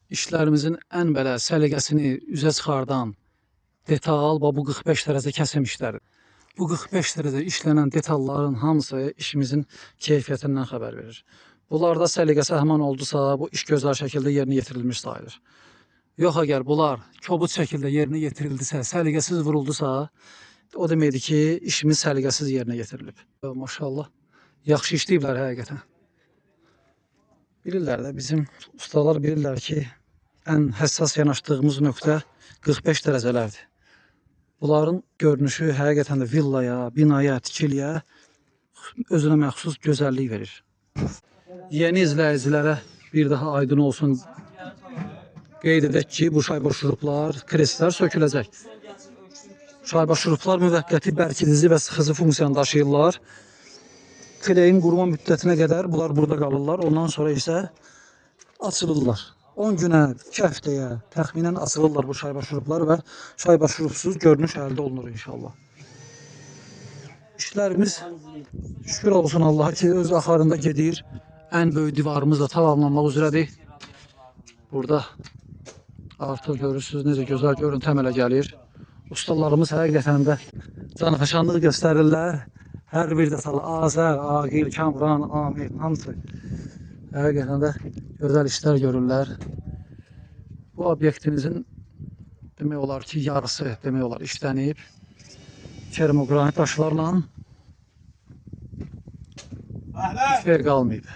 İşlərimizin ən belə səliqəsini üzə çıxardan detal bu 45 dərəcə kəsim işləri. Bu 45 dərəcə işlənən detalların hamısı işimizin keyfiyyətindən xəbər verir. Bunlarda səliqəsi həman oldusa, bu iş gözəl şəkildə yerinə yetirilmiş sayılır. Yox, əgər bunlar kobud şəkildə yerinə yetirildisə, səliqəsiz vuruldusa, o deməkdir ki, işimiz səliqəsiz yerinə yetirilib. Maşallah, yaxşı işləyiblər həqiqətən. Bilirlər də, bizim ustalar bilirlər ki, ən həssas yanaşdığımız nöqtə 45 dərəcələrdir. Bunların görünüşü həqiqətən də villaya, binaya, tikiliyə özünə məxsus gözəllik verir. Yeni izləyicilərə bir daha aydın olsun, qeyd edək ki, bu şayba şuruplar, kreslər söküləcək. Şayba şuruplar müvəqqəti bərkidici və sıxıcı funksiyanı daşıyırlar. Kleyin quruma müddətinə qədər bunlar burada qalırlar. Ondan sonra isə açılırlar. 10 günə, 2 həftəyə təxminən açılırlar bu şayba şuruplar və şayba şurupsuz görünüş əldə olunur inşallah. İşlərimiz şükür olsun Allaha ki, öz axarında gedir. Ən böyük divarımız da tamamlanmaq üzrədir. Burada artıq görürsünüz necə gözəl görüntü əmələ gəlir. Ustalarımız həqiqətən də canıfəşanlıq göstərirlər. Hər bir detal Azər, Aqil, Kamran, Amir, hamısı həqiqətən də gözəl işlər görürlər. Bu obyektimizin demək olar ki, yarısı demək olar işlənib. Termogranit daşlarla bir şey qalmayıb.